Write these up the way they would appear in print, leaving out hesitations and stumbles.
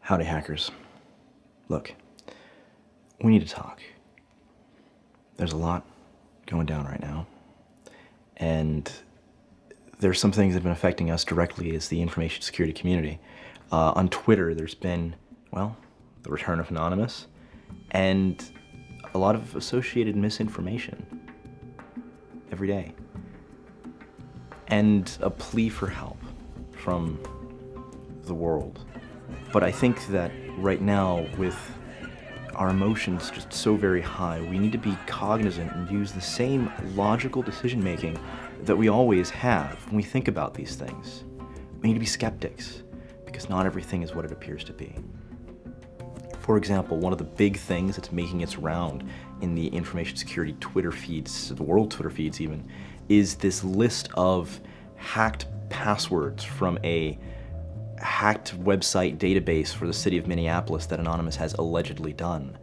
Howdy, hackers. Look, we need to talk. There's a lot going down right now, and there's some things that have been affecting us directly as the information security community. On Twitter, there's been, well, the return of Anonymous, and a lot of associated misinformation every day, and a plea for help from the world. But I think that right now, with our emotions just so very high, we need to be cognizant and use the same logical decision-making that we always have when we think about these things. We need to be skeptics, because not everything is what it appears to be. For example, one of the big things that's making its round in the information security Twitter feeds, the world Twitter feeds even, is this list of hacked passwords from a hacked website database for the city of Minneapolis that Anonymous has allegedly done.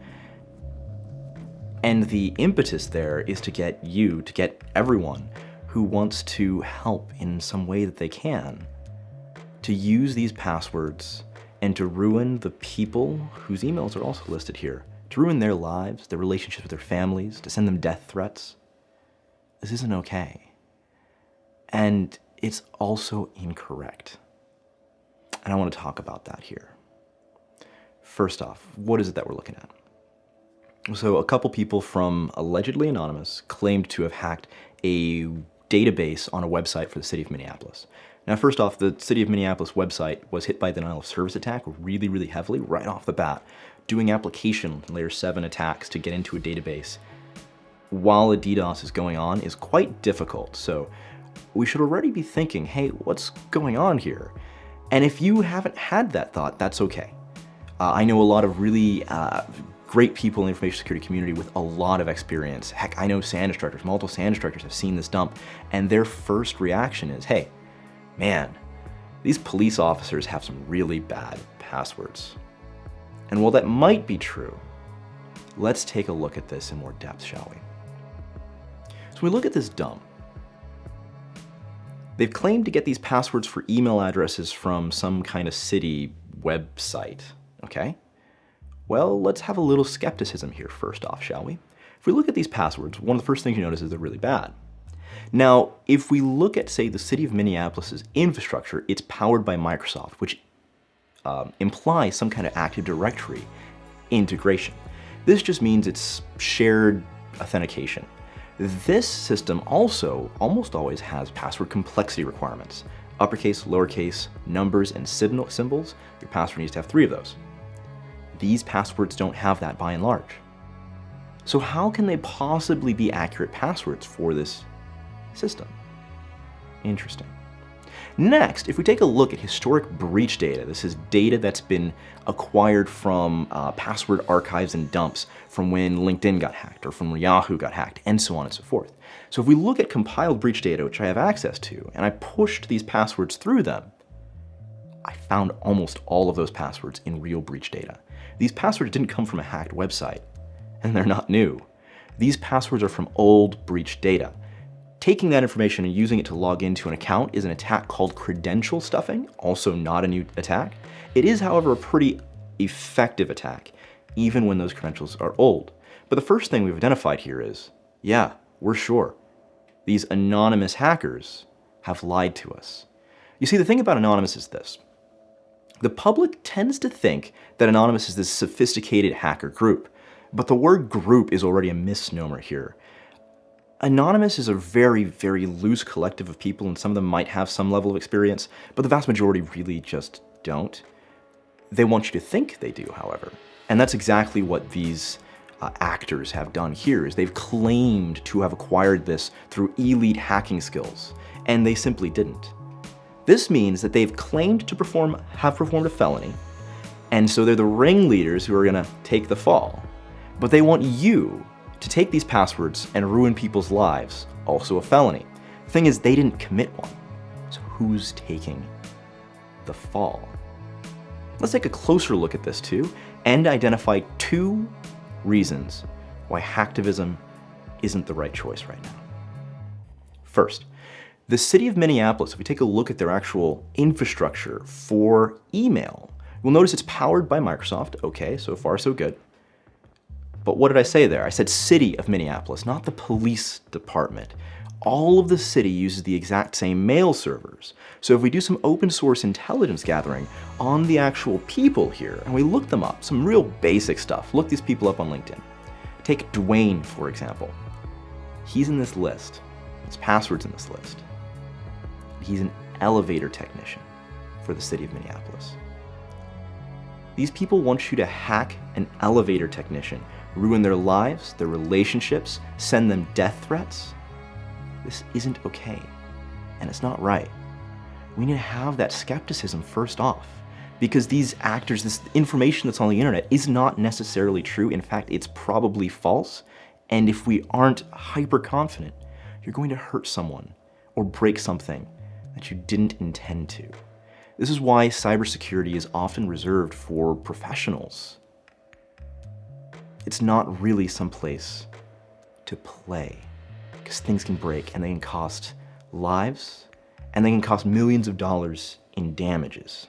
And the impetus there is to get everyone who wants to help in some way that they can, to use these passwords and to ruin the people whose emails are also listed here, to ruin their lives, their relationships with their families, to send them death threats. This isn't okay. And it's also incorrect. And I want to talk about that here. First off, what is it that we're looking at? So a couple people from allegedly Anonymous claimed to have hacked a database on a website for the city of Minneapolis. Now, first off, the city of Minneapolis website was hit by the denial of service attack really, really heavily right off the bat. Doing application layer 7 attacks to get into a database while a DDoS is going on is quite difficult. So we should already be thinking, hey, what's going on here? And if you haven't had that thought, that's okay. I know a lot of really great people in the information security community with a lot of experience. Heck, I know SAN instructors, multiple SAN instructors have seen this dump, and their first reaction is, hey, man, these police officers have some really bad passwords. And while that might be true, let's take a look at this in more depth, shall we? So we look at this dump. They've claimed to get these passwords for email addresses from some kind of city website, okay? Well, let's have a little skepticism here first off, shall we? If we look at these passwords, one of the first things you notice is they're really bad. Now, if we look at, say, the city of Minneapolis's infrastructure, it's powered by Microsoft, which implies some kind of Active Directory integration. This just means it's shared authentication. This system also almost always has password complexity requirements. Uppercase, lowercase, numbers, and symbols. Your password needs to have 3 of those. These passwords don't have that by and large. So how can they possibly be accurate passwords for this system? Interesting. Next, if we take a look at historic breach data, this is data that's been acquired from password archives and dumps from when LinkedIn got hacked or from Yahoo got hacked, and so on and so forth. So if we look at compiled breach data, which I have access to, and I pushed these passwords through them, I found almost all of those passwords in real breach data. These passwords didn't come from a hacked website, and they're not new. These passwords are from old breach data. Taking that information and using it to log into an account is an attack called credential stuffing, also not a new attack. It is, however, a pretty effective attack, even when those credentials are old. But the first thing we've identified here is, yeah, we're sure. These anonymous hackers have lied to us. You see, the thing about Anonymous is this. The public tends to think that Anonymous is this sophisticated hacker group, but the word group is already a misnomer here. Anonymous is a very, very loose collective of people, and some of them might have some level of experience, but the vast majority really just don't. They want you to think they do, however. And that's exactly what these actors have done here, is they've claimed to have acquired this through elite hacking skills, and they simply didn't. This means that they've claimed to have performed a felony, and so they're the ringleaders who are gonna take the fall. But they want you to take these passwords and ruin people's lives, also a felony. The thing is, they didn't commit one. So who's taking the fall? Let's take a closer look at this too, and identify 2 reasons why hacktivism isn't the right choice right now. First, the city of Minneapolis, if we take a look at their actual infrastructure for email, We'll notice it's powered by Microsoft. Okay, so far so good. But what did I say there? I said city of Minneapolis, not the police department. All of the city uses the exact same mail servers. So if we do some open source intelligence gathering on the actual people here, and we look them up, some real basic stuff, look these people up on LinkedIn. Take Dwayne, for example. He's in this list. His password's in this list. He's an elevator technician for the city of Minneapolis. These people want you to hack an elevator technician, ruin their lives, their relationships, send them death threats. This isn't okay, and it's not right. We need to have that skepticism first off, because these actors, this information that's on the internet is not necessarily true. In fact, it's probably false, and if we aren't hyper confident, you're going to hurt someone or break something that you didn't intend to. This is why cybersecurity is often reserved for professionals. It's not really someplace to play, because things can break and they can cost lives and they can cost millions of dollars in damages.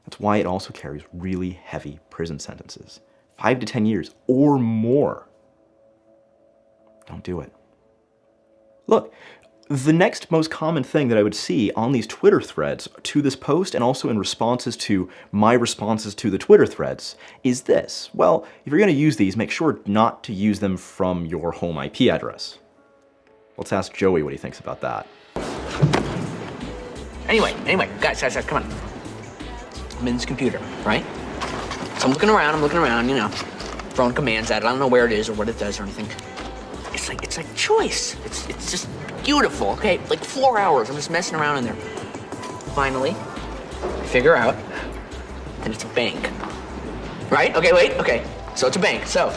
That's why it also carries really heavy prison sentences, 5 to 10 years or more. Don't do it. Look, the next most common thing that I would see on these Twitter threads to this post, and also in responses to my responses to the Twitter threads, is this. Well, if you're going to use these, make sure not to use them from your home IP address. Let's ask Joey what he thinks about that. Anyway, guys, come on. I'm in this computer, right? So I'm looking around, you know, throwing commands at it. I don't know where it is or what it does or anything. It's like choice. It's just beautiful, okay? Like 4 hours, I'm just messing around in there. Finally, I figure out that it's a bank. Right? Okay, wait, okay. So it's a bank. So,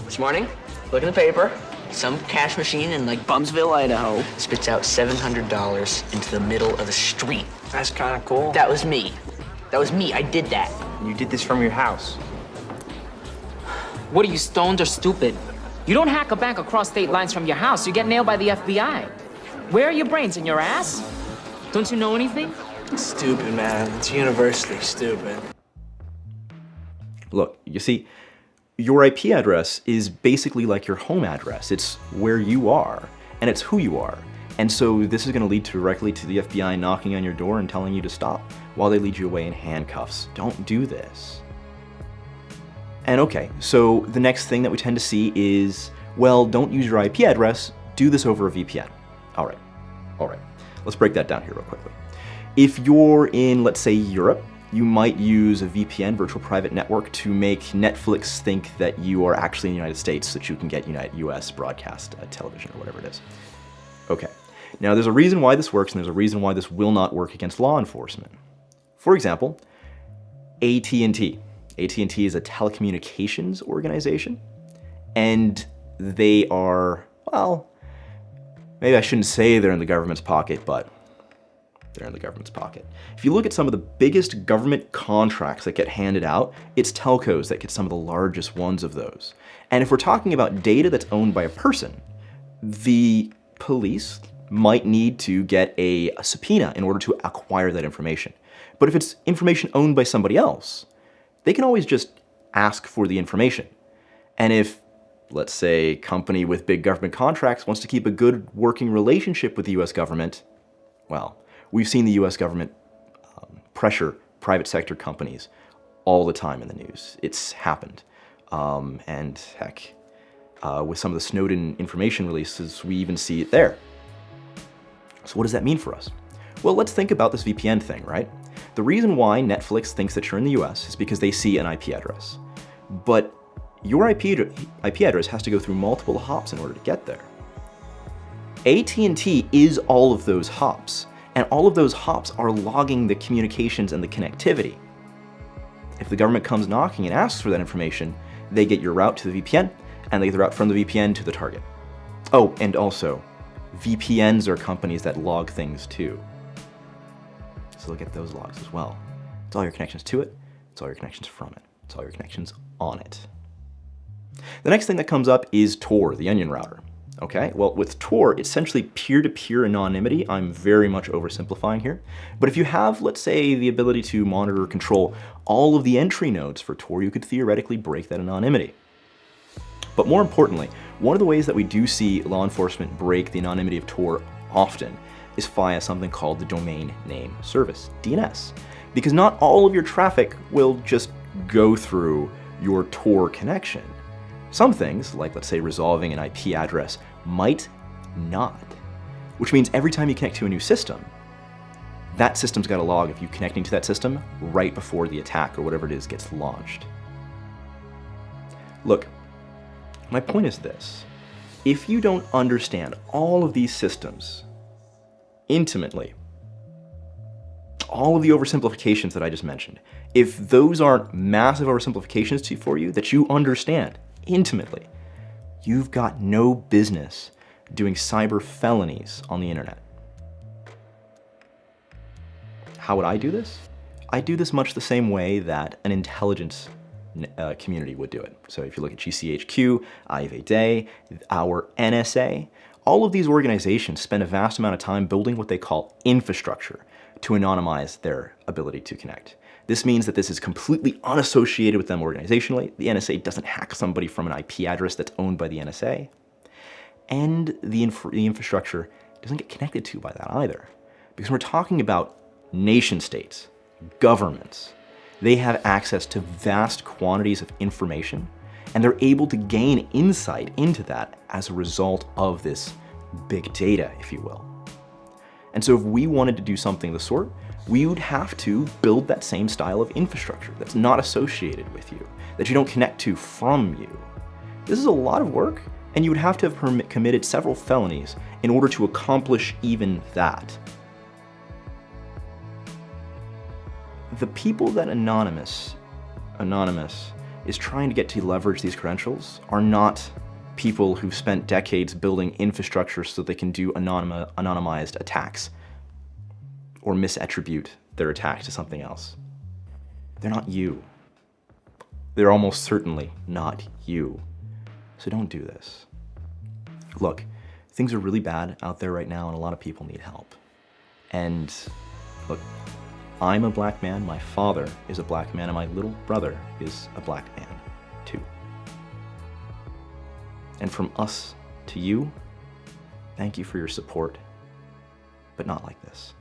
this morning, look in the paper, some cash machine in like Bumsville, Idaho, spits out $700 into the middle of the street. That's kind of cool. That was me. I did that. You did this from your house. What are you, stoned or stupid? You don't hack a bank across state lines from your house. You get nailed by the FBI. Where are your brains, in your ass? Don't you know anything? Stupid, man. It's universally stupid. Look, you see, your IP address is basically like your home address. It's where you are, and it's who you are. And so this is going to lead directly to the FBI knocking on your door and telling you to stop while they lead you away in handcuffs. Don't do this. And okay, so the next thing that we tend to see is, well, don't use your IP address, do this over a VPN. All right. Let's break that down here real quickly. If you're in, let's say, Europe, you might use a VPN, virtual private network, to make Netflix think that you are actually in the United States so that you can get US broadcast television or whatever it is. Okay, now there's a reason why this works and there's a reason why this will not work against law enforcement. For example, AT&T. AT&T is a telecommunications organization, and they are, well, maybe I shouldn't say they're in the government's pocket, but they're in the government's pocket. If you look at some of the biggest government contracts that get handed out, it's telcos that get some of the largest ones of those. And if we're talking about data that's owned by a person, the police might need to get a subpoena in order to acquire that information. But if it's information owned by somebody else, they can always just ask for the information. And if, let's say, a company with big government contracts wants to keep a good working relationship with the US government, well, we've seen the US government pressure private sector companies all the time in the news. It's happened. And heck, with some of the Snowden information releases, we even see it there. So what does that mean for us? Well, let's think about this VPN thing, right? The reason why Netflix thinks that you're in the US is because they see an IP address. But your IP address has to go through multiple hops in order to get there. AT&T is all of those hops, and all of those hops are logging the communications and the connectivity. If the government comes knocking and asks for that information, they get your route to the VPN, and they get the route from the VPN to the target. Oh, and also, VPNs are companies that log things too. So look at those logs as well. It's all your connections to it. It's all your connections from it. It's all your connections on it. The next thing that comes up is Tor, the onion router. Okay, well, with Tor, it's essentially peer-to-peer anonymity. I'm very much oversimplifying here. But if you have, let's say, the ability to monitor or control all of the entry nodes for Tor, you could theoretically break that anonymity. But more importantly, one of the ways that we do see law enforcement break the anonymity of Tor often is via something called the domain name service, DNS. Because not all of your traffic will just go through your Tor connection. Some things, like let's say resolving an IP address, might not. Which means every time you connect to a new system, that system's got a log of you connecting to that system right before the attack or whatever it is gets launched. Look, my point is this. If you don't understand all of these systems intimately, all of the oversimplifications that I just mentioned, if those aren't massive oversimplifications for you that you understand intimately, you've got no business doing cyber felonies on the internet. How would I do this? I do this much the same way that an intelligence community would do it. So if you look at GCHQ, IVA, our NSA, all of these organizations spend a vast amount of time building what they call infrastructure to anonymize their ability to connect. This means that this is completely unassociated with them organizationally. The NSA doesn't hack somebody from an IP address that's owned by the NSA. And the infrastructure doesn't get connected to by that either. Because we're talking about nation states, governments. They have access to vast quantities of information, and they're able to gain insight into that as a result of this big data, if you will. And so if we wanted to do something of the sort, we would have to build that same style of infrastructure that's not associated with you, that you don't connect to from you. This is a lot of work, and you would have to have committed several felonies in order to accomplish even that. The people that Anonymous is trying to get to leverage these credentials are not people who've spent decades building infrastructure so they can do anonymized attacks or misattribute their attack to something else. They're not you. They're almost certainly not you. So don't do this. Look, things are really bad out there right now and a lot of people need help. And look, I'm a black man, my father is a black man, and my little brother is a black man too. And from us to you, thank you for your support, but not like this.